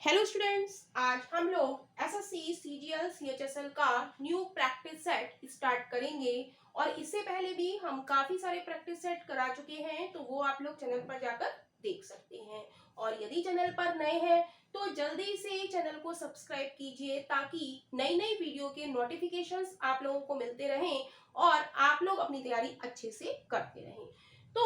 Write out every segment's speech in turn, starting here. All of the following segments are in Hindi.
हेलो स्टूडेंट्स, आज हम लोग एसएससी सीजीएल सीएचएसएल का न्यू प्रैक्टिस सेट स्टार्ट करेंगे। और इससे पहले भी हम काफी सारे प्रैक्टिस सेट करा चुके हैं, तो वो आप लोग चैनल पर जाकर देख सकते हैं। और यदि चैनल पर नए हैं तो जल्दी से चैनल को सब्सक्राइब कीजिए ताकि नई नई वीडियो के नोटिफिकेशंस आप लोगों को मिलते रहें और आप लोग अपनी तैयारी अच्छे से करते रहें। तो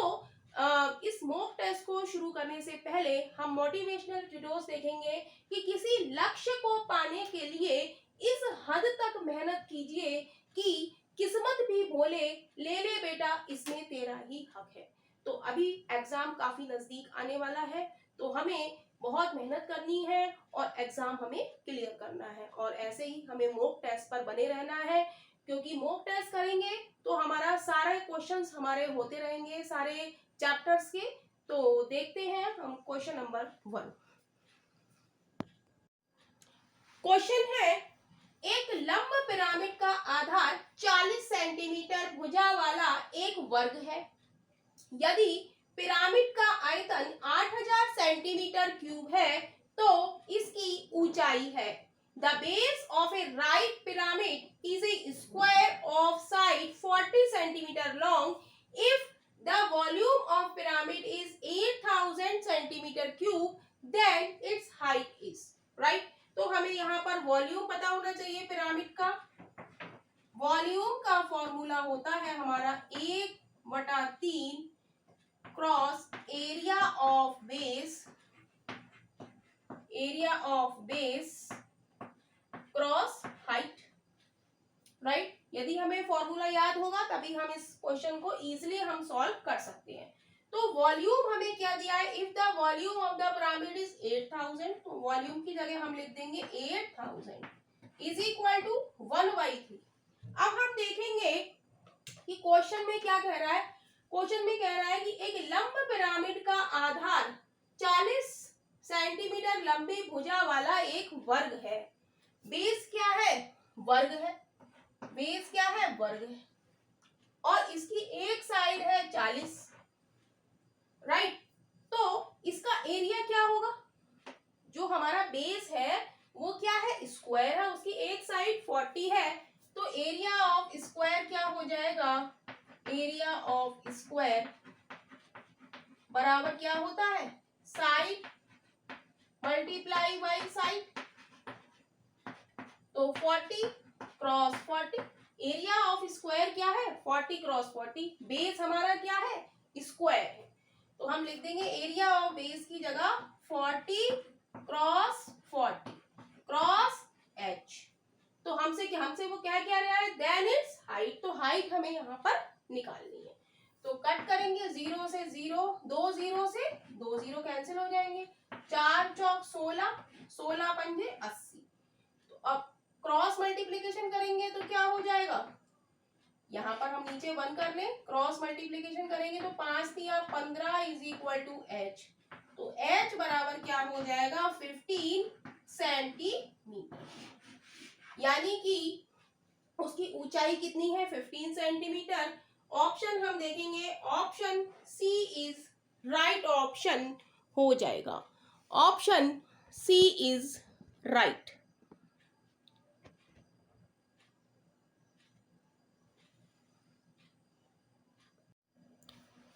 इस मॉक टेस्ट को शुरू करने से पहले हम मोटिवेशनल वीडियोस देखेंगे कि किसी लक्ष्य को पाने के लिए इस हद तक मेहनत कीजिए कि किस्मत भी बोले ले ले बेटा इसमें तेरा ही हक है। तो अभी एग्जाम काफी नजदीक आने वाला है, तो हमें बहुत मेहनत करनी है और एग्जाम हमें क्लियर करना है। और ऐसे ही हमें मॉक टेस्ट पर बने रहना है, क्योंकि मॉक टेस्ट करेंगे तो हमारा सारे क्वेश्चंस हमारे होते रहेंगे सारे चैप्टर्स के। तो देखते हैं हम क्वेश्चन नंबर 1। क्वेश्चन है, एक लंब पिरामिड का आधार 40 सेंटीमीटर भुजा वाला एक वर्ग है। यदि पिरामिड का आयतन 8000 सेंटीमीटर क्यूब है तो इसकी ऊंचाई है। The base of a right pyramid is a square of side 40 centimetre long. If the volume of pyramid is 8000 centimetre cube, then its height is. Right, तो हमें यहाँ पर वॉल्यूम पता होना चाहिए पिरामिड का। वॉल्यूम का फॉर्मूला होता है हमारा 1/3 cross area of base cross height. Right, यदि हमें फॉर्मूला याद होगा तभी हम इस क्वेश्चन को इजीली हम सॉल्व कर सकते हैं। तो वॉल्यूम हमें क्या दिया है, if the volume of the pyramid is 8000, तो वॉल्यूम की जगह हम लिख देंगे 8000 इज इक्वल टू 1/3। अब हम देखेंगे कि क्वेश्चन में क्या कह रहा है। क्वेश्चन में कह रहा है कि एक लंब पिरामिड का आधार 40 सेंटीमीटर लंबी भुजा वाला एक वर्ग है। बेस क्या है, वर्ग है। बेस क्या है, वर्ग है। और इसकी एक साइड है 40। राइट, तो इसका एरिया क्या होगा, जो हमारा बेस है वो क्या है, स्क्वायर है। उसकी एक साइड 40 है, तो एरिया ऑफ स्क्वायर क्या हो जाएगा, एरिया ऑफ स्क्वायर बराबर क्या होता है, साइड मल्टीप्लाई बाई साइड। तो 40 क्रॉस 40, एरिया ऑफ स्क्वायर क्या है, 40 क्रॉस 40। बेस हमारा क्या है, स्क्वायर है, तो हम लिख देंगे एरिया ऑफ बेस की जगह 40 क्रॉस 40 क्रॉस एच। तो हमसे वो क्या कह रहा है, देन इट्स हाइट। तो हाइट हमें यहाँ पर निकालनी है। तो कट करेंगे 0 से 0, 2 0 से 2 0 कैंसिल हो जाएंगे। 4 चौक 16, 16 पंजे 80। तो अब क्रॉस मल्टीप्लीकेशन करेंगे तो क्या हो जाएगा, यहाँ पर हम नीचे 1 कर लें, क्रॉस मल्टीप्लीकेशन करेंगे तो 5 3 15 इज इक्वल टू एच। तो एच बराबर क्या हो जाएगा, 15 सेंटीमीटर। यानी कि उसकी ऊंचाई कितनी है, 15 सेंटीमीटर। ऑप्शन हम देखेंगे, option C is right option हो जाएगा। Option C is right.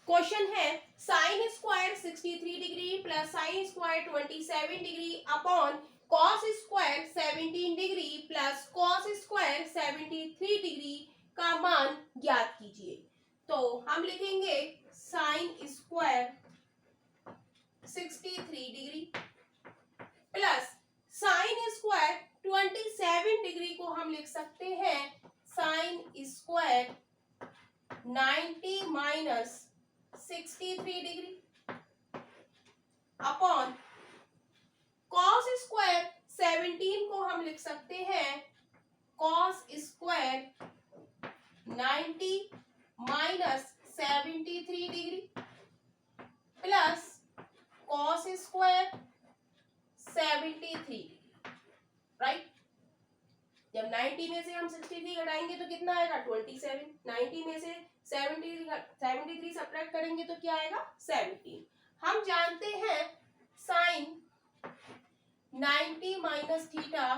Question है, sine square 63 degree plus sine square 27 degree upon cos square 17 degree plus cos square 73 degree का मान ज्ञात कीजिए। तो हम लिखेंगे sine square 63 degree plus sine square 27 degree को हम लिख सकते हैं sine square 90 minus 63 degree upon cos square 17 को हम लिख सकते हैं cos square 90 minus 73 degree plus cos square 73 degree. Right, जब 90 में से हम 63 घटाएंगे तो कितना आएगा, 27। 90 में से 73 सब्ट्रैक्ट करेंगे तो क्या आएगा, 17। हम जानते हैं साइन 90 माइनस थीटा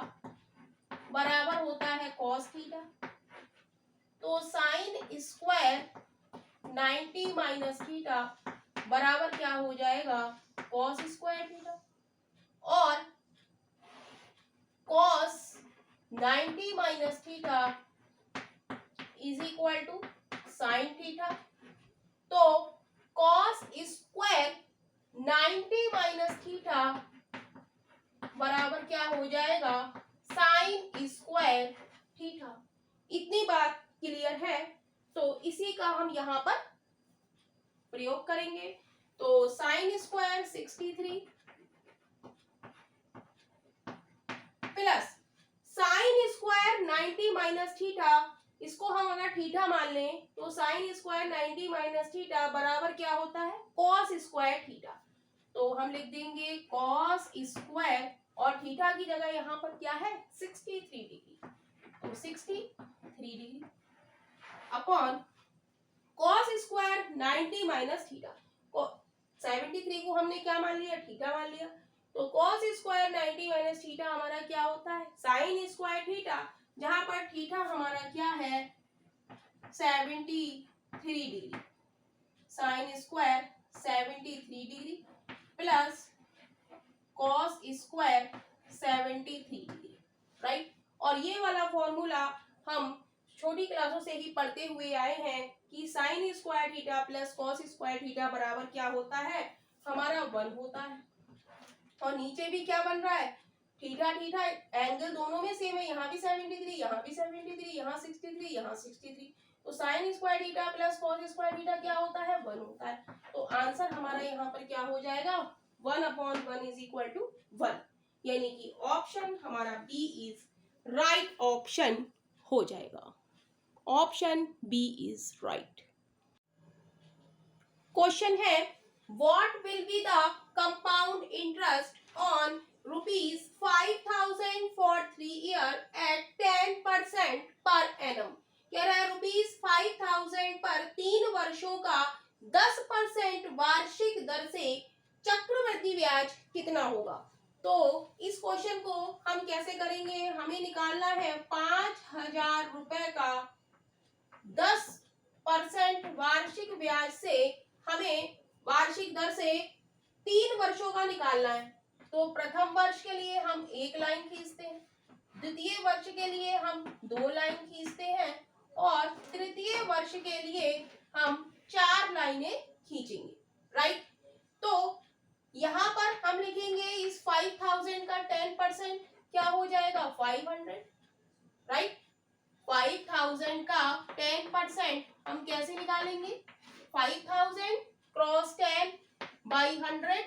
बराबर होता है कॉस थीटा। तो साइन स्क्वायर 90 माइनस थीटा बराबर क्या हो जाएगा, कॉस स्क्वायर थीटा। और cos 90 minus theta is equal to sine theta. तो कॉस स्क्वायर 90 माइनस थीटा बराबर क्या हो जाएगा, साइन स्क्वायर थीटा। इतनी बात क्लियर है। तो इसी का हम यहाँ पर प्रयोग करेंगे। तो sine square 63 plus sine square 90 minus theta, इसको हम अगर थीटा मान लें तो साइन स्क्वायर 90 माइनस थीटा बराबर क्या होता है, कॉस स्क्वायर थीटा। तो हम लिख देंगे कॉस स्क्वायर और थीटा की जगह यहाँ पर क्या है 63 डिग्री। तो 63 degree upon cos square 90 minus theta. 73 को हमने क्या मान लिया, थीटा मान लिया। तो कॉस स्क्वायर 90 माइनस थीटा हमारा क्या होता है, साइन स्क्वायर थीटा, जहां पर थीटा हमारा क्या है 73 degree. Sine square 73 degree plus cos square 73 degree, right. और ये वाला फॉर्मूला हम छोटी क्लासों से ही पढ़ते हुए आए हैं कि sine square theta plus cos square theta बराबर क्या होता है, हमारा 1 होता है। और नीचे भी क्या बन रहा है, थीटा थीटा एंगल दोनों में सेम है, यहाँ भी 73, यहाँ भी 73, यहाँ 63, यहाँ 63। तो sine square theta plus cos square theta क्या होता है, 1 होता है। तो आंसर हमारा यहाँ पर क्या हो जाएगा, 1/1 इज इक्वल टू 1, यानी कि ऑप्शन हमारा बी इज राइट ऑप्शन हो जाएगा। Option B is right. Question है, what will be the compound interest on ₹5,000 for 3 year at 10% per annum. कह रहा है ₹5,000 पर 3 वर्षों का 10% वार्षिक दर से चक्रवृद्धि ब्याज कितना होगा। तो इस क्वेश्चन को हम कैसे करेंगे, हमें निकालना है 5,000 रुपए का 10% वार्षिक ब्याज से हमें वार्षिक दर से 3 वर्षों का निकालना है। तो प्रथम वर्ष के लिए हम 1 लाइन खींचते हैं, द्वितीय वर्ष के लिए हम 2 लाइन खींचते हैं और तृतीय वर्ष के लिए हम 4 लाइनें खींचेंगे, राइट। तो यहाँ पर हम लिखेंगे इस 5,000 का 10% क्या हो जाएगा 500, राइट। 5,000 का 10% हम कैसे निकालेंगे, 5,000 क्रॉस 10 बाई 100,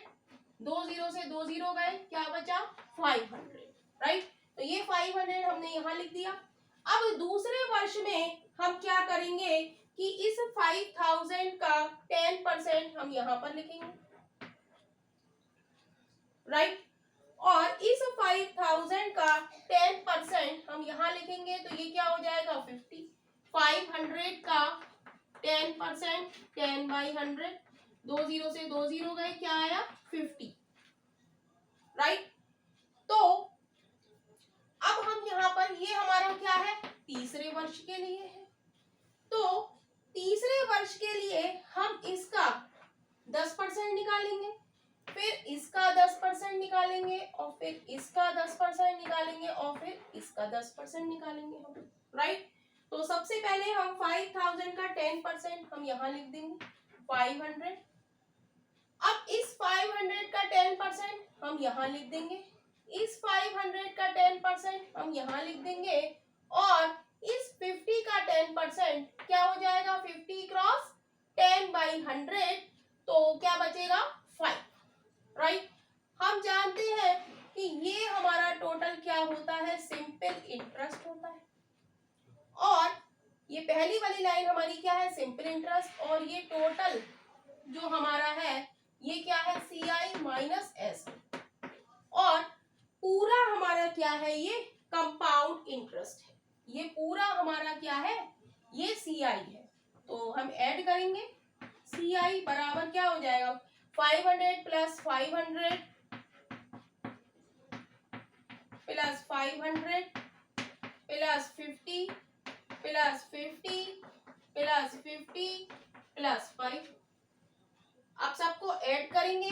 2 0 से 2 0 गए, क्या बचा 500, राइट। तो ये 500 हमने यहाँ लिख दिया। अब दूसरे वर्ष में हम क्या करेंगे कि इस 5,000 का 10% हम यहाँ पर लिखेंगे, राइट। और इस 5,000 का 10% हम यहाँ लिखेंगे, तो ये क्या हो जाएगा 50। 500 का 10% 10 बाई 100, 2 0 से 2 0 गए, क्या आया 50, राइट। तो अब हम यहाँ पर ये हमारा क्या है तीसरे वर्ष के लिए है। तो तीसरे वर्ष के लिए हम इसका 10% निकालेंगे, फिर इसका 10% निकालेंगे और फिर इसका 10% निकालेंगे और फिर इसका 10% निकालेंगे हम, राइट। तो सबसे पहले हम 5,000 का 10% हम यहाँ लिख देंगे 500। अब इस 500 का 10% हम यहाँ लिख देंगे, इस 500 का 10% हम यहाँ लिख देंगे और इस 50 का 10% क्या हो जाएगा 50 क्रॉस 10 बाई 100, तो क्या बचेगा 5, राइट। हम जानते हैं कि ये हमारा टोटल क्या होता है सिंपल इंटरेस्ट होता है। और ये पहली वाली लाइन हमारी क्या है सिंपल इंटरेस्ट, और ये टोटल जो हमारा है ये क्या है CI माइनस एस, और पूरा हमारा क्या है ये कंपाउंड इंटरेस्ट है। ये पूरा हमारा क्या है ये CI है। तो हम ऐड करेंगे CI बराबर क्या हो जाएगा 500 plus 500 500 plus 50 plus 50 plus 50 plus 5। अब सबको ऐड करेंगे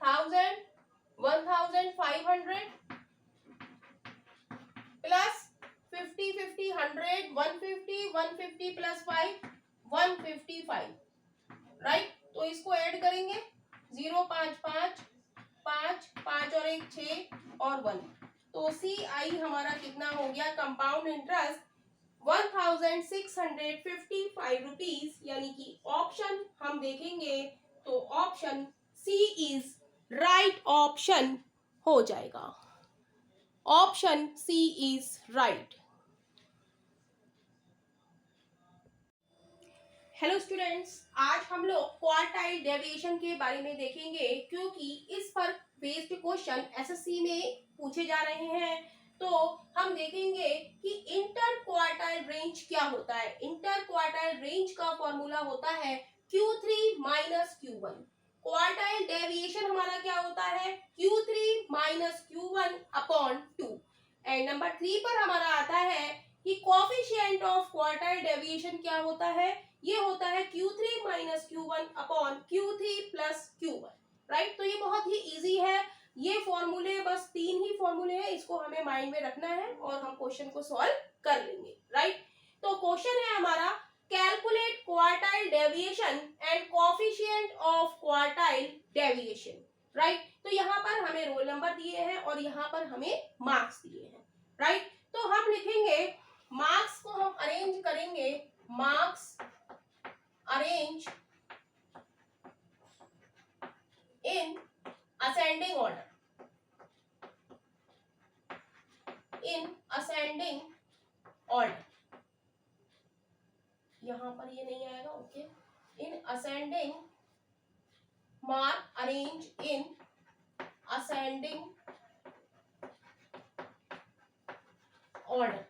1000 1500 प्लस 50 50 100 150 150 प्लस 5 155, राइट। तो इसको ऐड करेंगे 0 5 5 5 5 और 1 6 और 1। तो CI हमारा कितना हो गया, कंपाउंड इंटरेस्ट 1655 रुपीज, यानी कि ऑप्शन हम देखेंगे तो option C is right option हो जाएगा। Option C is right. Hello students, आज हम लोग क्वार्टाइल डेविएशन के बारे में देखेंगे, क्योंकि इस पर बेस्ड क्वेश्चन एसएससी में पूछे जा रहे हैं। तो हम देखेंगे कि इंटर क्वार्टाइल रेंज क्या होता है। इंटर क्वार्टाइल रेंज का फॉर्मूला होता है Q3 minus Q1। Quartile deviation हमारा क्या होता है, Q3 minus Q1 upon 2। And number 3 पर हमारा आता है कि कोएफिशिएंट ऑफ क्वार्टाइल डेविएशन क्या होता है, ये होता है Q3 minus Q1 upon Q3 plus Q1, right. तो ये बहुत ही इजी है, ये फॉर्मूले बस 3 ही फॉर्मूले हैं, इसको हमें माइंड में रखना है और हम क्वेश्चन को सॉल्व कर लेंगे, राइट। तो क्वेश्चन है हमारा, calculate quartile deviation and coefficient of quartile deviation, right. तो यहाँ पर हमें रोल नंबर दिए हैं और यहाँ पर हमें मार्क्स दिए हैं, राइट। तो हम लिखेंगे, मार्क्स को हम अरेंज करेंगे, marks arrange in ascending order, in ascending order। यहां पर ये नहीं आएगा, okay. In ascending, mark arrange in ascending order,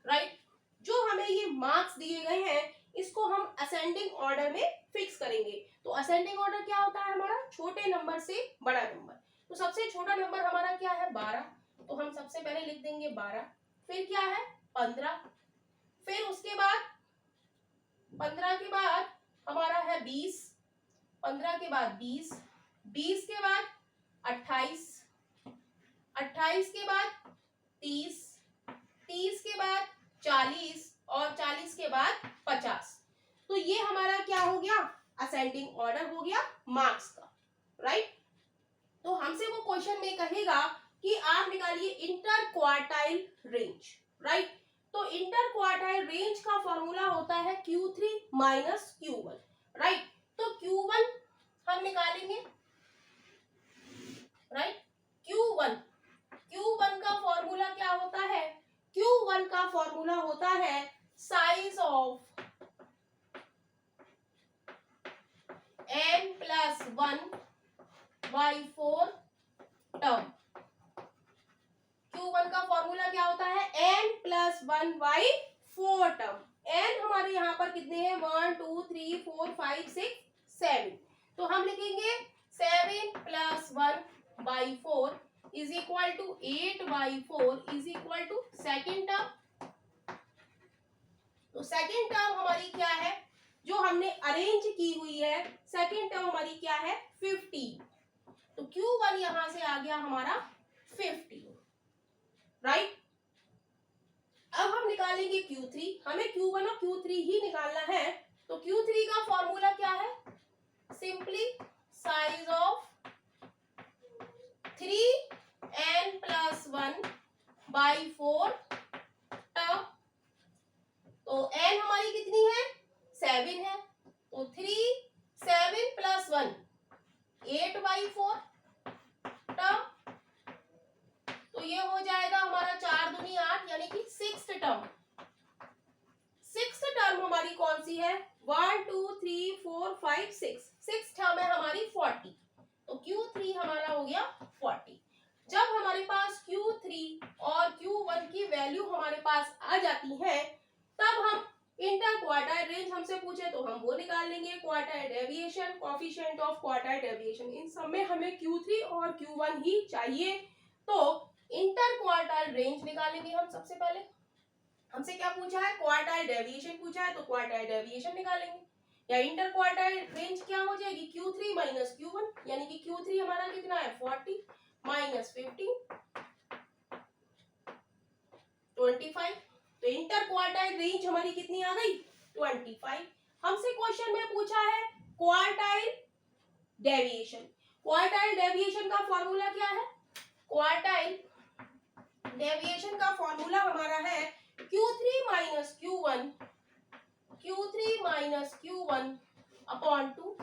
right. जो हमें ये मार्क्स दिए गए हैं इसको हम असेंडिंग ऑर्डर में फिक्स करेंगे। तो असेंडिंग ऑर्डर क्या होता है हमारा, छोटे नंबर से बड़ा नंबर। तो सबसे छोटा नंबर हमारा क्या है, 12। तो हम सबसे पहले लिख देंगे 12, फिर क्या है 15, फिर उसके बाद 15 के बाद हमारा है 20, 15 के बाद 20, 20 के बाद 28, 28 के बाद 30, 30 के बाद 40 और 40 के बाद 50। तो ये हमारा क्या हो गया, असेंडिंग ऑर्डर हो गया मार्क्स का, राइट। तो हमसे वो क्वेश्चन में कहेगा कि आप निकालिए इंटर क्वार्टाइल रेंज, राइट। तो इंटर क्वार्टाइल रेंज का फॉर्मूला होता है Q3 माइनस Q1, राइट। तो Q1 हम निकालेंगे, राइट। Q1 का फॉर्मूला क्या होता है, Q1 का फॉर्मूला होता है size of n+1/4 term. Q1 का फॉर्मूला क्या होता है, n+1/4 टर्म। n हमारे यहाँ पर कितने हैं, 1 2 3 4 5 6 7। तो हम लिखेंगे 7+1/4 is equal to 8/4 is equal to second term. तो सेकेंड टर्म हमारी क्या है, जो हमने अरेंज की हुई है, सेकेंड टर्म हमारी क्या है 15। तो Q1 यहां से आ गया हमारा 15, राइट। अब हम निकालेंगे Q3, हमें Q1 और Q3 ही निकालना है। तो Q3 का फॉर्मूला क्या है, simply size of 3n+1/4 term. तो n हमारी कितनी है, 7 है। तो 7+1 8/4 टर्म। तो ये हो जाएगा हमारा 4 दूनी 8, यानी कि 6th टर्म। 6th टर्म हमारी कौन सी है, 1 2 3 4 5 6, 6 टर्म है हमारी 40। तो Q3 हमारा हो गया 40। जब हमारे पास Q3 और Q1 की वैल्यू हमारे पास आ जाती है, तब हम इंटर क्वार्टाइल रेंज हमसे पूछे तो हम वो निकाल लेंगे, quartile deviation, coefficient of quartile deviation. इन सब में हमें Q3 और Q1 ही चाहिए। तो इंटर क्वार्टाइल रेंज निकालेंगे हम सबसे पहले। हमसे क्या पूछा है, क्वार्टाइल डेविएशन पूछा है, तो क्वार्टाइल डेविएशन निकालेंगे। या इंटर क्वार्टाइल रेंज क्या हो जाएगी, Q3 माइनस Q1, यानी कि Q3 हमारा कितना है 40 माइनस 15 25। तो इंटर क्वार्टाइल रेंज हमारी कितनी आ गई 25। हमसे क्वेश्चन में पूछा है क्वार्टाइल डेविएशन। क्वार्टाइल डेविएशन का फॉर्मूला क्या है, क्वार्टाइल डेविएशन का फॉर्मूला हमारा है Q3 minus Q1, Q3 minus Q1 upon 2।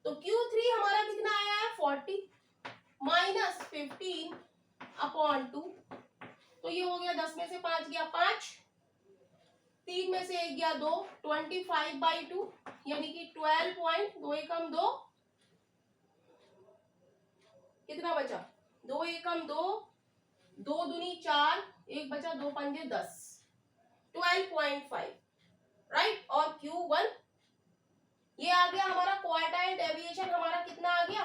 तो Q3 हमारा कितना आया है 40 माइनस 15 अपॉन 2। तो ये हो गया 10 में से 5 गया 5, 3 में से 1 गया 2, 25/2 यानी कि 12 2 एकम 2, कितना बचा 2 एकम 2, 2 दूनी 4, 1 बचा 2 पंजे 10, 12.5 राइट। और Q1 ये आ गया हमारा क्वार्टाइल डेविएशन, हमारा कितना आ गया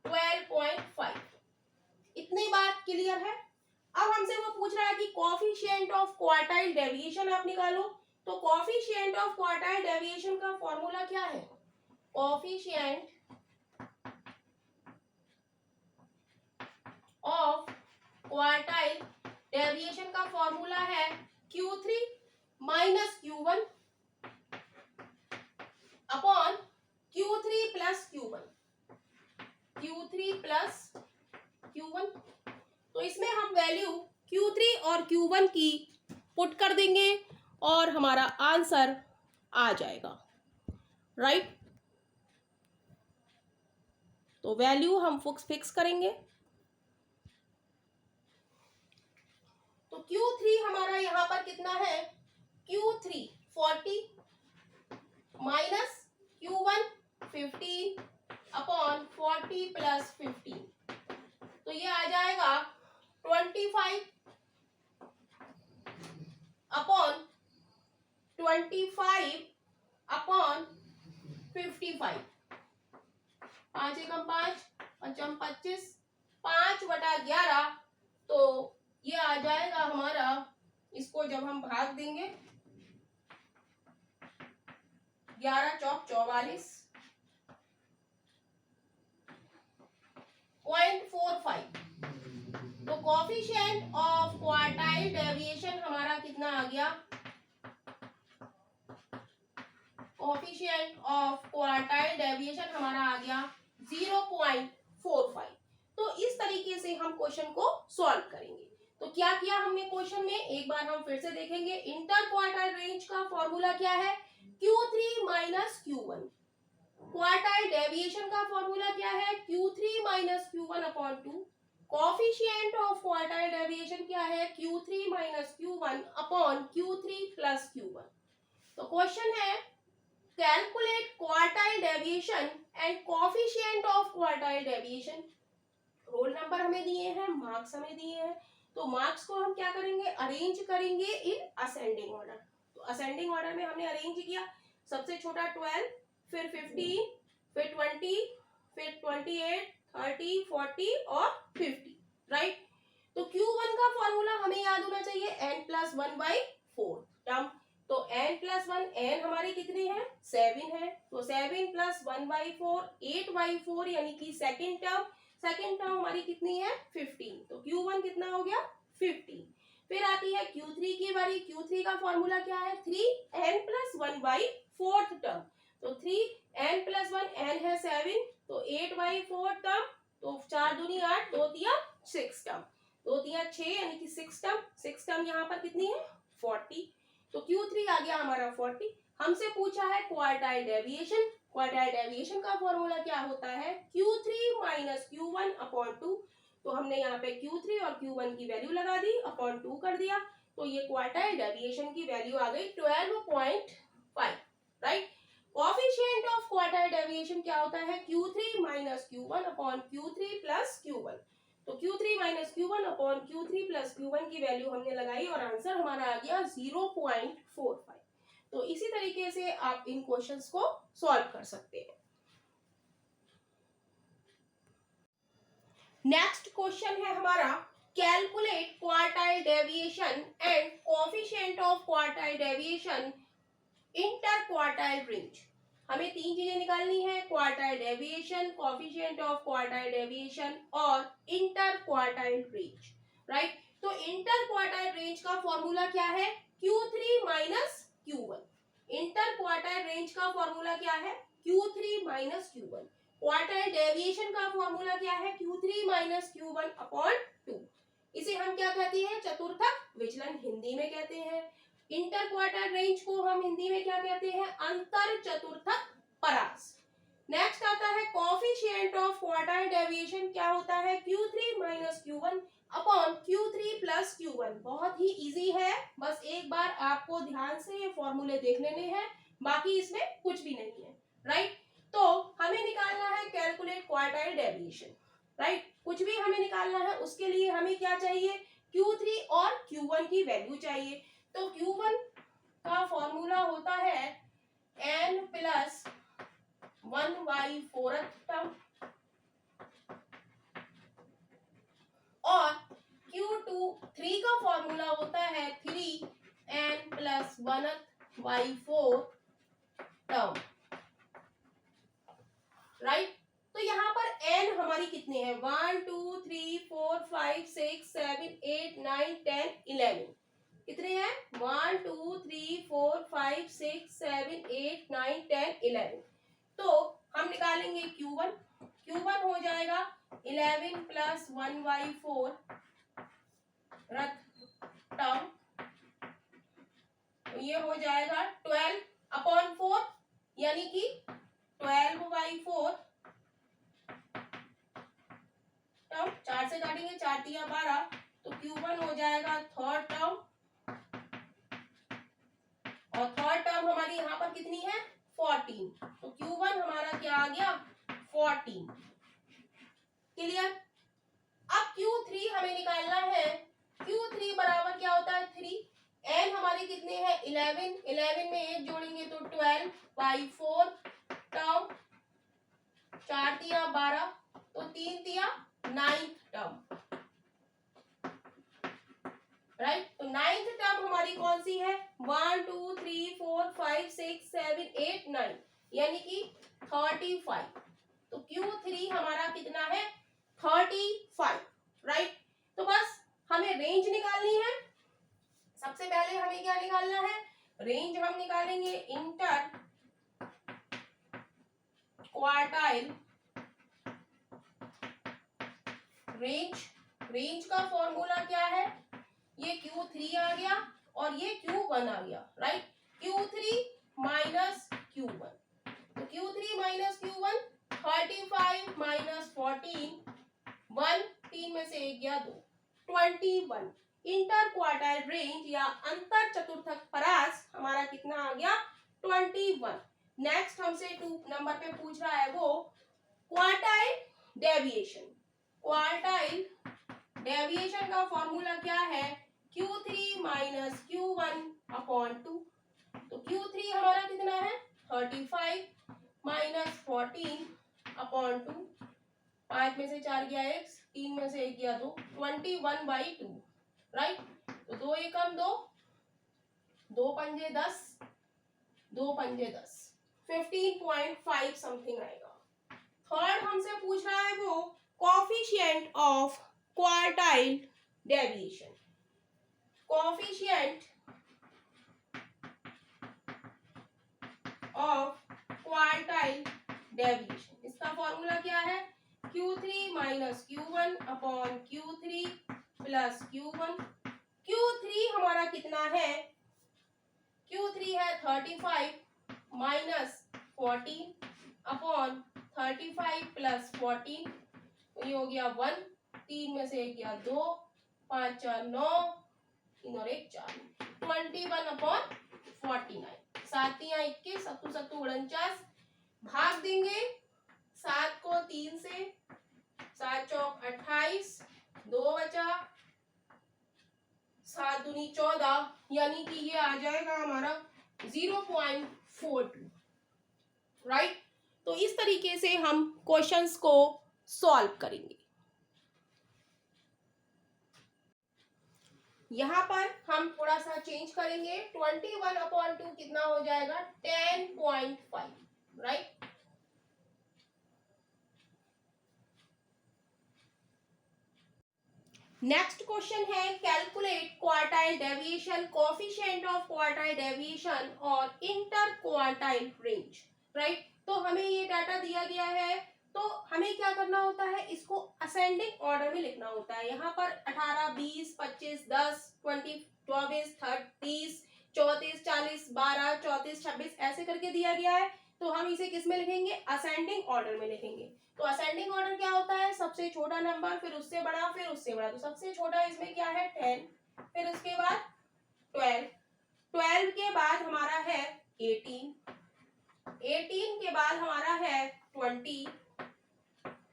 12.5। इतनी बात क्लियर है। अब हमसे वो पूछ रहा है कि कोएफिशिएंट ऑफ क्वार्टाइल डेविएशन आप निकालो। तो कोएफिशिएंट ऑफ क्वार्टाइल डेविएशन का फॉर्मूला क्या है, कोएफिशिएंट ऑफ क्वार्टाइल डेविएशन का फॉर्मूला है Q3 minus Q1 upon Q3 plus Q1, Q3 plus Q1। तो इसमें हम वैल्यू Q3 और Q1 की पुट कर देंगे और हमारा आंसर आ जाएगा राइट। तो वैल्यू हम फिक्स करेंगे। तो Q3 हमारा यहां पर कितना है, Q3 40 minus Q1 15 upon 40 plus 15। तो ये आ जाएगा 25 अपॉन 25 अपॉन 55। 5 एकम 5, पंचम 25, 5/11। तो ये आ जाएगा हमारा, इसको जब हम भाग देंगे 11 चौक 44 0.45। तो कोएफिशिएंट ऑफ क्वार्टाइल डेविएशन हमारा कितना आ गया, कोएफिशिएंट ऑफ क्वार्टाइल डेविएशन हमारा आ गया 0.45। तो इस तरीके से हम क्वेश्चन को सॉल्व करेंगे। तो क्या किया हमने क्वेश्चन में, एक बार हम फिर से देखेंगे। इंटर क्वार्टाइल रेंज का फॉर्मूला क्या है, Q3 minus Q1। Quartile deviation का फॉर्मूला क्या है, Q3 minus Q1 upon 2। Coefficient of quartile deviation क्या है, Q3 minus Q1 upon Q3 plus Q1। तो क्वेश्चन है calculate quartile deviation and coefficient of quartile deviation. Roll number हमें दिए हैं, मार्क्स हमें दिए हैं। तो मार्क्स को हम क्या करेंगे, अरेंज करेंगे इन असेंडिंग ऑर्डर। तो असेंडिंग ऑर्डर में हमने अरेंज किया, सबसे छोटा 12, फिर 15, फिर 20, फिर 28, 30, 40 और 50 राइट। तो Q1 का फॉर्मूला हमें याद होना चाहिए n+1/4 टर्म। तो n+1, n हमारे कितने हैं 7 है, तो 7 + 1/4 8/4 यानी कि सेकेंड टर्म हमारी कितनी है 15। तो Q1 कितना हो गया 15। फिर आती है Q3 की बारी। Q3 का फॉर्मूला क्या है 3n+1/4 टर्म। तो 3n+1, n है 7, तो 8/4 टर्म। तो 4 दूनी 8, 2 तिया 6 टर्म, 2 तिया 6 यानी कि 6 टर्म यहाँ पर कितनी है 40। तो Q3 आ गया हमारा 40। हमसे पूछा है क्वार्टाइल डेविएशन। क्वार्टाइल डेविएशन का फॉर्मूला क्या होता है Q3 माइनस Q1 अपॉन 2। तो हमने यहाँ पे Q3 और Q1 की वैल्यू लगा दी, अपॉन 2 कर दिया। तो ये क्वार्टाइल डेविएशन की वैल्यू आ गई 12.5 right. Coefficient of quartile deviation क्या होता है Q3 minus Q1 upon Q3 plus Q1। तो Q3 minus Q1 upon Q3 plus Q1 की वैल्यू हमने लगाई और आंसर हमारा आ गया 0.45। तो इसी तरीके से आप इन क्वेश्चंस को सॉल्व कर सकते हैं। नेक्स्ट क्वेश्चन है हमारा calculate quartile deviation and coefficient of quartile deviation inter quartile range. हमें तीन चीजें निकालनी है, quartile deviation, coefficient of quartile deviation और इंटर क्वार्टाइल रेंज, राइट। तो इंटर क्वार्टाइल रेंज का फॉर्मूला क्या है, Q3 minus Q1। Inter quartile range का फॉर्मूला क्या है, Q3 minus Q1। Quartile deviation का फॉर्मूला क्या है, Q3 माइनस Q1 अपॉन 2। इसे हम क्या कहते हैं, चतुर्थक विचलन हिंदी में कहते हैं। इंटर क्वार्टाइल रेंज को हम हिंदी में क्या कहते हैं, अंतर चतुर्थक परास। नेक्स्ट आता है कोएफिशिएंट ऑफ क्वार्टाइल डेविएशन, क्या होता है, Q3 minus Q1 upon Q3 plus Q1। बहुत ही इजी है, बस एक बार आपको ध्यान से ये फॉर्मूले देख लेने हैं, बाकी इसमें कुछ भी नहीं है, राइट। तो हमें निकालना है कैलकुलेट क्वार्टाइल डेविएशन, राइट। कुछ भी हमें निकालना है, उसके लिए हमें क्या चाहिए, Q3 और Q1 की वैल्यू चाहिए। तो Q1 का फॉर्मूला होता है n प्लस 1/4 टर्म और Q3 का फॉर्मूला होता है 3n प्लस 1/4 टर्म, राइट। तो यहाँ पर n हमारी कितनी है, 1 2 3 4 5 6 7 8 9 10 11। कितने हैं, 1 2 3 4 5 6 7 8 9 10 11। तो हम निकालेंगे Q1। Q1 हो जाएगा 11 प्लस 1/4 टर्म, तो ये हो जाएगा 12 अपॉन 4, यानी कि 12/4 टर्म। 4 से काटेंगे, 4 तिया 12, तो Q1 हो जाएगा थर्ड टर्म, और थर्ड टर्म हमारी यहाँ पर कितनी है, 14। तो Q1 हमारा क्या आ गया, 14। क्लियर। अब Q3 हमें निकालना है। Q3 बराबर क्या होता है, 3। n हमारे कितने हैं, 11। 11 में 1 जोड़ेंगे तो 12/4 टर्म, 4 तिया 12, तो 3 तिया 9 टर्म, राइट। तो 9th टर्म हमारी कौन सी है, 1 2 3 4 5 6 7 8 9, यानी कि 35। तो Q3 हमारा कितना है, 35, राइट। तो बस हमें रेंज निकालनी है। सबसे पहले हमें क्या निकालना है, रेंज हम निकालेंगे इंटर क्वार्टाइल रेंज। रेंज का फॉर्मूला क्या है, ये Q3 आ गया और ये Q1 आ गया, राइट। Q3 माइनस Q1, तो Q3 माइनस Q1 35 माइनस 14, 1 3 में से 1 गया 2, 21। इंटर क्वार्टाइल रेंज या अंतर चतुर्थक परास हमारा कितना आ गया, 21। नेक्स्ट हमसे 2 नंबर पे पूछ रहा है वो क्वार्टाइल डेविएशन। क्वार्टाइल डेविएशन का फॉर्मूला क्या है, Q3 माइनस Q1 अपॉन 2। तो Q3 हमारा कितना है, 35 माइनस 14 अपॉन 2, 5 में से 4 गया x, 3 में से 1 गया 2, 21/2, राइट। तो 2 एकम 2, 2 पंजे 10, 2 पंजे 10, 15.5 समथिंग आएगा। थर्ड हमसे पूछ रहा है वो coefficient of quartile deviation. Coefficient of quartile deviation, इसका फॉर्मूला क्या है, Q3 minus Q1 upon Q3 plus Q1। Q3 हमारा कितना है, Q3 है 35 माइनस 14 अपॉन 35 प्लस 14, तो ये हो गया 1, 3 में से 1 गया 2, 5 4 9, 3 और 1 4, 21 अपॉन 49। 7 तिया 21, 7 7 49, भाग देंगे 7 को 3 से, 7 चौक 28, 2 बचा, 7 दूनी 14, यानी कि ये आ जाएगा हमारा 0.42, राइट। तो इस तरीके से हम क्वेश्चंस को सॉल्व करेंगे। यहाँ पर हम थोड़ा सा चेंज करेंगे, 21/2 कितना हो जाएगा 10.5, राइट। नेक्स्ट क्वेश्चन है calculate quartile deviation, coefficient of quartile deviation और इंटर क्वार्टाइल रेंज, राइट। तो हमें ये डाटा दिया गया है, तो हमें क्या करना होता है, इसको असेंडिंग ऑर्डर में लिखना होता है। यहाँ पर 18, 20, 25, 10, 20, 24, 30, 34, 40, 12, 34, 26 ऐसे करके दिया गया है। तो हम इसे किस में लिखेंगे, असेंडिंग ऑर्डर में लिखेंगे। तो असेंडिंग ऑर्डर क्या होता है, सबसे छोटा नंबर, फिर उससे बड़ा, फिर उससे बड़ा। तो सबसे छोटा इसमें क्या है 10, फिर उसके बाद 12, 12 के बाद हमारा है 18, 18 के बाद हमारा है 20,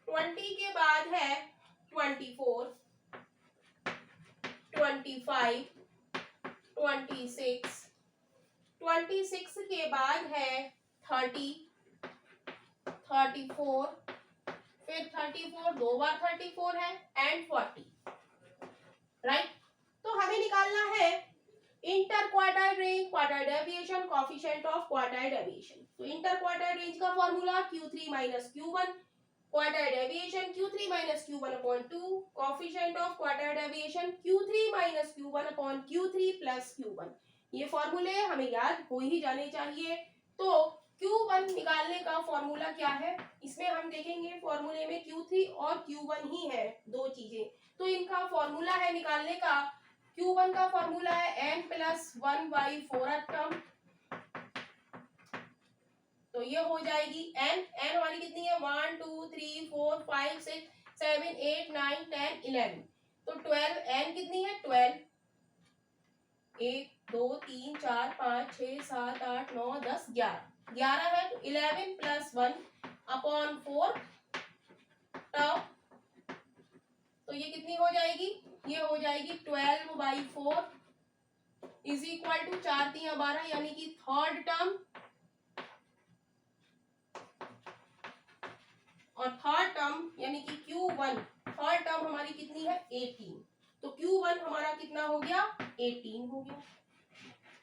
20 के बाद है 24, 25, 26, 26 के बाद है 30, 34, फिर 34 दो बार 34 है, एंड 40, राइट। तो हमें निकालना है inter quartile range, quartile deviation, coefficient of quartile deviation. तो इंटर क्वार्टाइल रेंज का formula Q3 minus Q1, quartile deviation Q3 minus Q1 upon 2, coefficient of quartile deviation Q3 minus Q1 upon Q3 plus Q1। ये फॉर्मूले हमें याद हो ही जाने चाहिए। तो Q1 निकालने का फॉर्मूला क्या है, इसमें हम देखेंगे फॉर्मूले में Q3 और Q1 ही है, दो चीजें। तो इनका फॉर्मूला है निकालने का, Q1 का फॉर्मूला है n प्लस 1/4 टर्म। तो ये हो जाएगी n हमारी कितनी है 1 2 3 4 5 6 7 8 9 10 11। तो 12 n कितनी है 12, 1 2 3 4 5 6 7 8 9 10 11, 11 है। तो 11 प्लस 1 अपॉन 4 टर्म। तो ये कितनी हो जाएगी, ये हो जाएगी 12/4 इज इक्वल टू 4 3 12, यानी कि थर्ड टर्म। और थर्ड टर्म यानी कि Q1, थर्ड टर्म हमारी कितनी है 18। तो Q1 हमारा कितना हो गया 18 हो गया।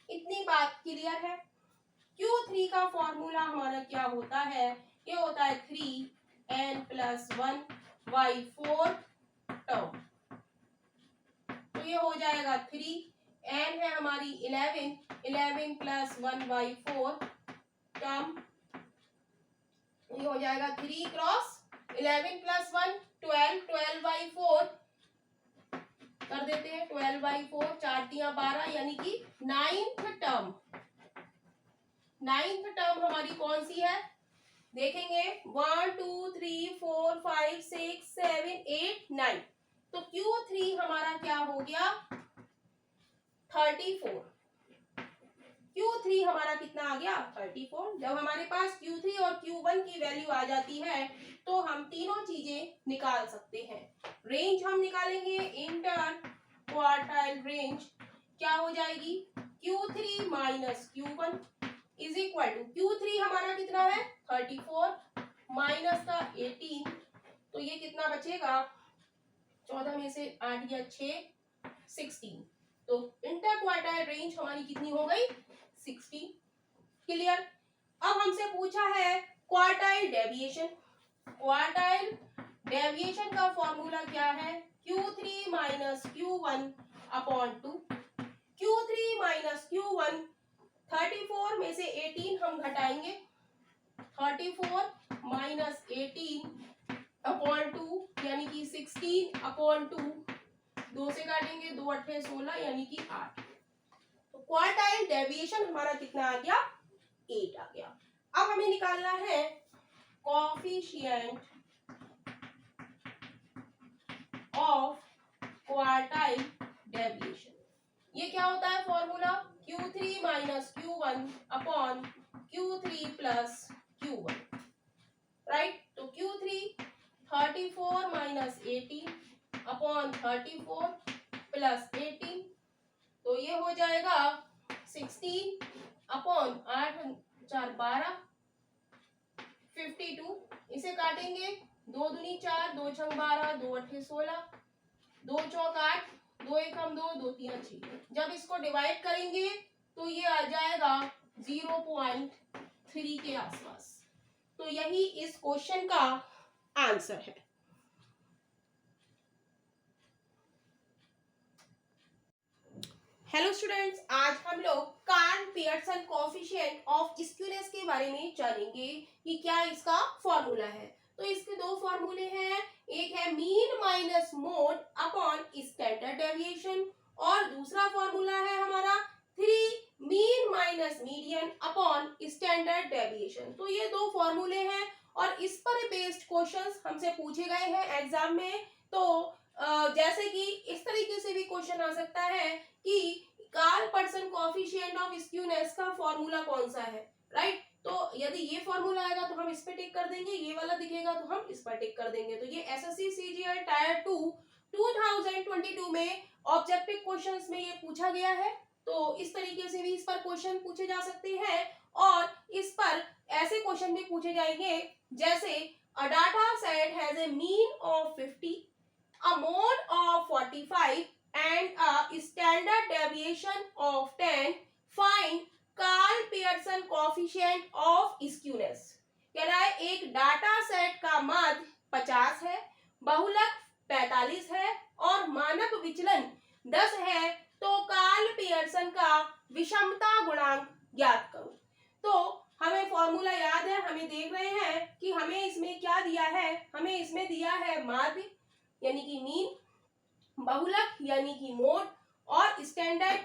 इतनी बात क्लियर है। Q3 का फॉर्मूला हमारा क्या होता है, ये होता है 3n प्लस 1/4 टर्म। तो ये हो जाएगा 3n है हमारी 11, 11 प्लस 1/4 टर्म। ये हो जाएगा 3 क्रॉस 11 प्लस 1 12, 12/4 कर देते हैं, 12/4 4 3 12, यानी कि 9th टर्म। 9th टर्म हमारी कौन सी है, देखेंगे 1 2 3 4 5 6 7 8 9। तो Q3 हमारा क्या हो गया 34। Q3 हमारा कितना आ गया 34। जब हमारे पास Q3 और Q1 की वैल्यू आ जाती है तो हम तीनों चीजें निकाल सकते हैं। रेंज हम निकालेंगे इंटर क्वार्टाइल रेंज, क्या हो जाएगी Q3 minus Q1 is equal to Q3 हमारा कितना है 34 माइनस का 18। तो ये कितना बचेगा 14 में से 8 या 6 16। तो इंटर क्वार्टाइल रेंज हमारी कितनी हो गई 60। क्लियर। अब हमसे पूछा है क्वार्टाइल डेविएशन। क्वार्टाइल डेविएशन का फॉर्मूला क्या है Q3 minus Q1 upon 2। Q3 minus Q1, 34 में से 18 हम घटाएंगे, 34 माइनस 18 अपॉन 2 यानी कि 16 अपॉन 2, 2 से काटेंगे 2 8 16 यानी कि 8। तो क्वार्टाइल डेविएशन हमारा कितना आ गया 8 आ गया। अब हमें निकालना है कोएफिशिएंट ऑफ क्वार्टाइल डेविएशन। ये क्या होता है formula Q3 minus Q1 upon Q3 plus Q1, right. तो Q3 34 माइनस 18 अपॉन 34 प्लस 18। तो ये हो जाएगा 16 अपॉन 8 4 12 52। इसे काटेंगे 2 दूनी 4 2 छंग 12 2 8 16 2 चौक 8 2 1 हम 2, 2 3 6। जब इसको डिवाइड करेंगे तो ये आ जाएगा 0.3 के आसपास। तो यही इस क्वेश्चन का आंसर है। हेलो स्टूडेंट्स, आज हम लोग Karl Pearson coefficient of skewness के बारे में जानेंगे कि क्या इसका फॉर्मूला है। तो इसके दो फॉर्मूले हैं, एक है mean minus mode upon standard deviation और दूसरा फॉर्मूला है हमारा 3 mean minus median upon standard deviation. तो ये दो फॉर्मूले हैं और इस पर बेस्ड क्वेश्चंस हमसे पूछे गए हैं एग्जाम में। तो जैसे कि इस तरीके से भी क्वेश्चन आ सकता है कि Karl Pearson coefficient of skewness का फॉर्मूला कौन सा है, राइट। तो यदि ये फॉर्मूला आएगा तो हम इस पे टिक कर देंगे, ये वाला दिखेगा तो हम इस पर टिक कर देंगे। तो ये एसएससी सीजीएल टायर 2 2022 में ऑब्जेक्टिव क्वेश्चंस में ये पूछा गया है। तो इस तरीके से भी इस पर क्वेश्चन पूछे जा सकते हैं और इस पर ऐसे क्वेश्चन भी पूछे जाएंगे जैसे अ data set has a mean of 50, a mode of 45 and a standard deviation of 10. Find Karl Pearson coefficient of skewness. कह रहा है एक डाटा सेट का माध्य 50 है, बहुलक 45 है और मानक विचलन 10 है। तो कार्ल पियर्सन का विषमता गुणांक ज्ञात करो। तो हमें फॉर्मूला याद है, हमें देख रहे हैं कि हमें इसमें क्या दिया है, हमें इसमें दिया है माध्य यानी कि मीन, बहुलक यानी कि मोड और स्टैंडर्ड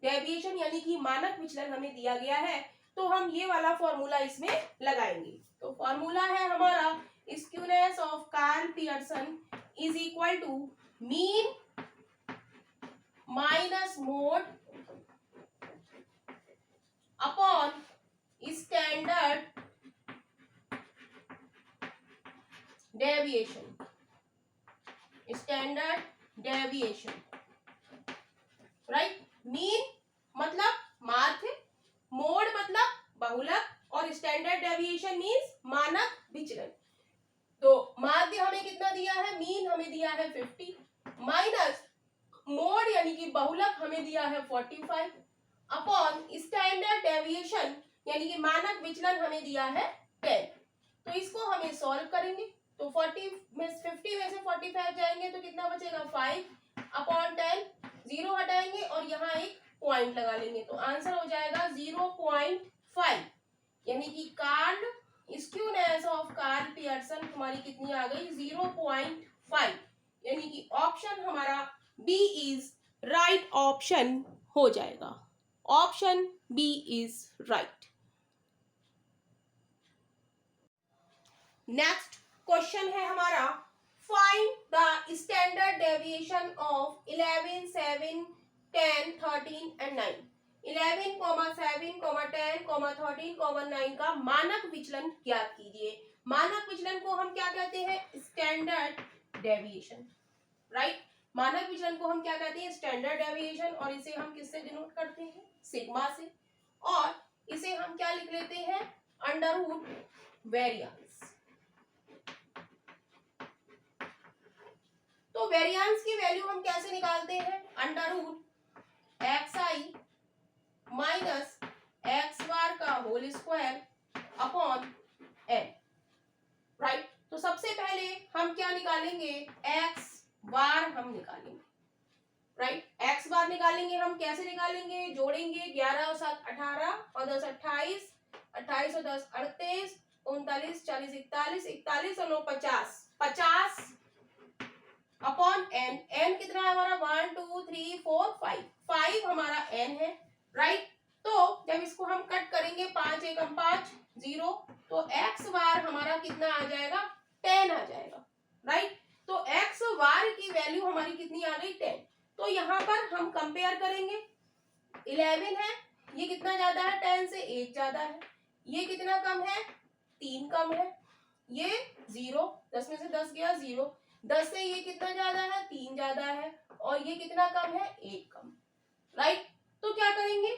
डेविएशन यानी कि मानक विचलन हमें दिया गया है। तो हम ये वाला फॉर्मूला इसमें लगाएंगे। तो फॉर्मूला है हमारा skewness of Karl Pearson is equal to mean minus mode upon standard deviation, standard deviation, right. Mean मतलब माध्य, मोड मतलब बहुलक और स्टैंडर्ड डेविएशन मींस मानक विचलन। तो माध्य हमें कितना दिया है, मीन हमें दिया है 50 माइनस मोड यानी कि बहुलक हमें दिया है 45 अपॉन स्टैंडर्ड डेविएशन यानी कि मानक विचलन हमें दिया है 10। तो इसको हमें सॉल्व करेंगे तो 50 में से 45 जाएंगे तो कितना बचेगा 5 अपॉन 10, 0 हटाएंगे और यहाँ एक पॉइंट लगा लेंगे तो आंसर हो जाएगा 0.5 यानी कि Karl skewness of Karl Pearson हमारी कितनी आ गई 0.5 यानी कि ऑप्शन हमारा बी इज राइट ऑप्शन हो जाएगा। Option B is right. Next question है हमारा find the standard deviation of 11, 7, 10, 13 and 9। 11, 7, 10, 13, 9 का मानक विचलन ज्ञात कीजिए। मानक विचलन को हम क्या कहते हैं, स्टैंडर्ड डेविएशन, राइट। मानक विचलन को हम क्या कहते हैं, स्टैंडर्ड डेविएशन। और इसे हम किससे डिनोट करते हैं, सिग्मा से। और इसे हम क्या लिख लेते हैं, अंडर रूट वेरिएंस। तो वेरिएंस की वैल्यू हम कैसे निकालते हैं, under root xi minus x bar का whole square upon n, right. तो सबसे पहले हम क्या निकालेंगे, x बार हम निकालेंगे, राइट। x बार निकालेंगे हम कैसे निकालेंगे, जोड़ेंगे 11 और 7 18 और 10 28, 28 और 10 38, 39 40 41, 41 और 9 50, 50 अपॉन n। n कितना है हमारा 1 2 3 4 5, 5 हमारा n है, राइट। तो जब इसको हम कट करेंगे 5 एकम 5 0, तो x बार हमारा कितना आ जाएगा 10 आ जाएगा, राइट। तो x बार की वैल्यू हमारी कितनी आ गई 10। तो यहाँ पर हम कंपेयर करेंगे, 11 है, ये कितना ज्यादा है 10 से 1 ज्यादा है, ये कितना कम है 3 कम है, ये 0, 10 में से 10 गया 0, 10 से ये कितना ज्यादा है 3 ज्यादा है और ये कितना कम है 1 कम, राइट। तो क्या करेंगे,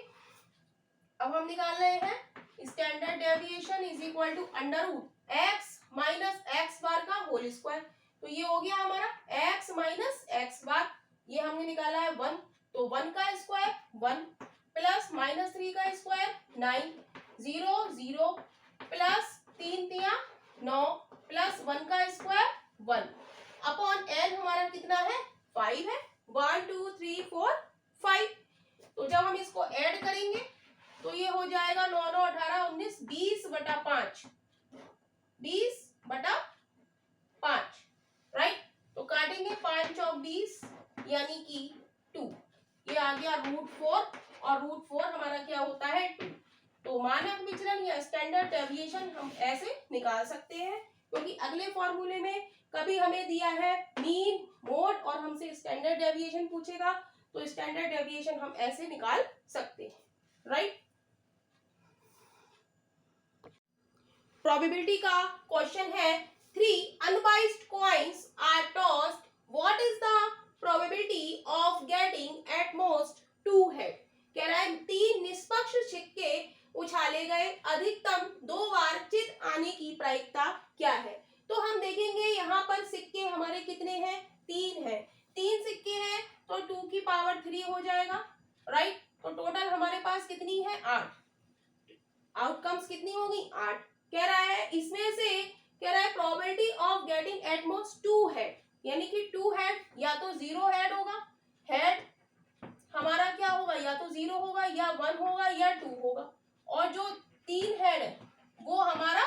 अब हम निकाल रहे हैं standard deviation is equal to under root x minus x bar का होल स्क्वायर। तो ये हो गया हमारा x माइनस एक्स बार, ये हमने निकाला है 1 प्लस -3 का स्क्वायर 9, 0 0 प्लस 3 तिया 9 प्लस 1 का स्क्वायर 1 अपॉन n हमारा कितना है 5 है 1 2 3 4 5। तो जब हम इसको ऐड करेंगे तो ये हो जाएगा 9 9 18 19 20/5 20/5 राइट। तो काटेंगे 5 चौक 20 यानी कि 2। ये आ गया √4 और √4 हमारा क्या होता है 2। तो मानक विचलन या स्टैंडर्ड डेविएशन हम ऐसे निकाल सकते हैं, क्योंकि अगले फॉर्मूले में कभी हमें दिया है मीन मोड और हमसे स्टैंडर्ड डेविएशन पूछेगा, तो स्टैंडर्ड डेविएशन हम ऐसे निकाल सकते हैं राइट। प्रोबेबिलिटी का क्वेश्चन है 3 unbiased coins are tossed, what is the probability of getting at most 2 head. कह रहा है 3 निष्पक्ष सिक्के उछाले गए, अधिकतम 2 बार चित आने की प्रायिकता क्या है। तो हम देखेंगे यहाँ पर सिक्के हमारे कितने हैं 3 हैं, 3 सिक्के हैं तो 2 की पावर 3 हो जाएगा राइट। तो टोटल हमारे पास कितनी है 8, आउटकम्स कितनी होगी 8। कह रहा है इसमें से कह रहा है probability of getting at most 2 head, यानी कि 2 हेड या तो 0 हेड होगा, हेड हमारा क्या होगा या तो 0 होगा या 1 होगा या 2 होगा, और जो 3 हेड है वो हमारा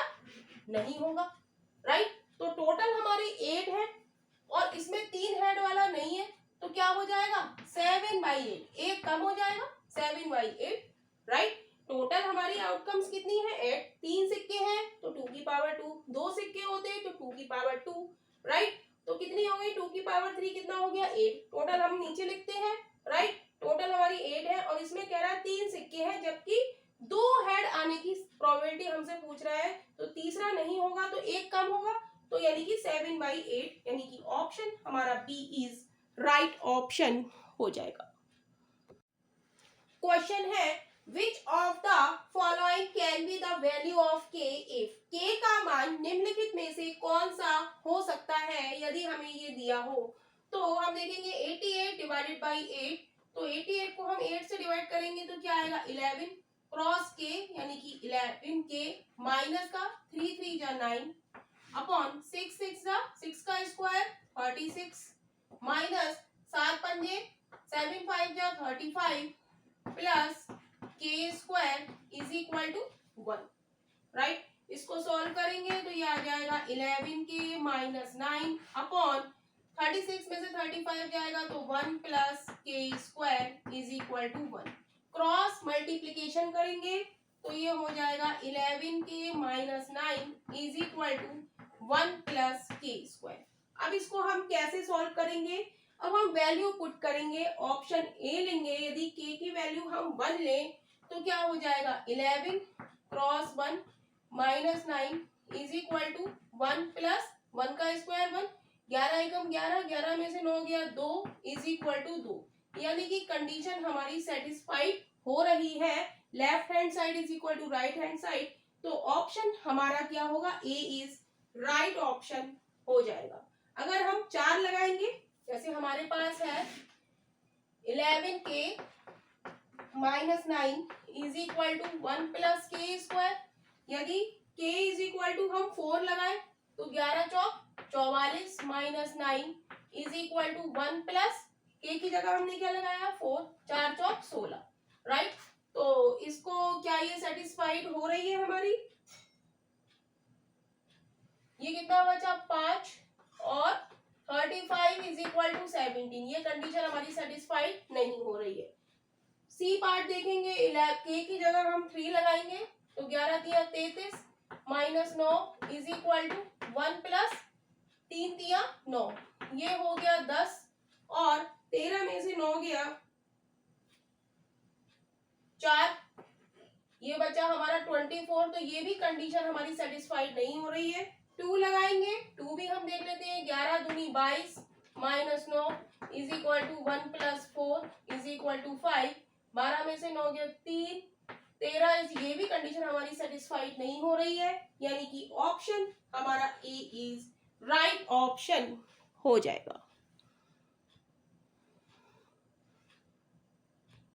नहीं होगा राइट। तो टोटल हमारे 8 है और इसमें 3 हेड वाला नहीं है, तो क्या हो जाएगा 7/8, एक कम हो जाएगा 7/8 राइट। टोटल हमारी आउटकम्स कितनी है 8, 3 सिक्के हैं तो 2 की पावर 2, 2 सिक्के होते हैं तो 2 की पावर 2 राइट। तो कितनी हो गई 2 की पावर 3 कितना हो गया 8। टोटल हम नीचे लिखते हैं राइट, टोटल हमारी 8 है और इसमें कह रहा है 3 सिक्के हैं, जबकि 2 हेड आने की प्रोबेबिलिटी हमसे पूछ रहा है, तो तीसरा नहीं होगा तो एक कम होगा, तो यानी कि 7/8, यानी कि ऑप्शन हमारा बी इज राइट ऑप्शन हो जाएगा। क्वेश्चन है Which of the following can be the value of k if k का मान निम्नलिखित में से कौन सा हो सकता है यदि हमें ये दिया हो। तो हम देखेंगे 88 डिवाइडेड बाई 8, तो 88 को हम 8 से डिवाइड करेंगे तो क्या आएगा 11 क्रॉस k यानी कि 11 k माइनस का 3 3 जा 9 अपॉन 6 6 जा 6 का स्क्वायर 36 माइनस 7 पंजे 7 5 जा 35 plus k square is equal to 1 right. इसको सॉल्व करेंगे तो ये आ जाएगा 11k माइनस 9 अपॉन 36 में से 35 जाएगा तो 1 plus k square is equal to 1। Cross multiplication करेंगे तो ये हो जाएगा 11k minus 9 is equal to 1 plus k square. अब इसको हम कैसे सॉल्व करेंगे, अब हम वैल्यू पुट करेंगे, ऑप्शन ए लेंगे। यदि k की वैल्यू हम 1 लें तो क्या हो जाएगा 11 cross 1 minus 9 is equal to 1 plus 1 का स्क्वायर 1, 11 एकम 11, 11 में से 9 गया 2 इज इक्वल टू 2, यानी कि कंडीशन हमारी सेटिस्फाइड हो रही है, left hand side is equal to right hand side. तो ऑप्शन हमारा क्या होगा ए इज राइट ऑप्शन हो जाएगा। अगर हम 4 लगाएंगे, जैसे हमारे पास है 11k minus 9 is equal to 1 plus k square, यदि k इज इक्वल टू हम 4 लगाए तो 11 चौक 44 minus 9 is equal to 1 plus k की जगह हमने क्या लगाया 4, 4 चौक 16 राइट। तो इसको क्या ये सेटिस्फाइड हो रही है हमारी, ये कितना बचा 5 और 35 इज इक्वल टू 17, ये कंडीशन हमारी सेटिस्फाइड नहीं हो रही है। सी पार्ट देखेंगे, k की जगह हम 3 लगाएंगे तो 11 तिया 33 minus 9 is equal to 1 plus 3 तिया 9, ये हो गया 10 और 13 में से 9 गया 4, ये बचा हमारा 24, तो ये भी कंडीशन हमारी सेटिस्फाइड नहीं हो रही है। 2 लगाएंगे, 2 भी हम देख लेते हैं, 11 दूनी 22 minus 9 is equal to 1 plus 4 is equal to 5, 12 में से 9 गया 3, 13, ये भी कंडीशन हमारी सेटिस्फाइड नहीं हो रही है, यानी कि ऑप्शन हमारा ए इज राइट ऑप्शन हो जाएगा।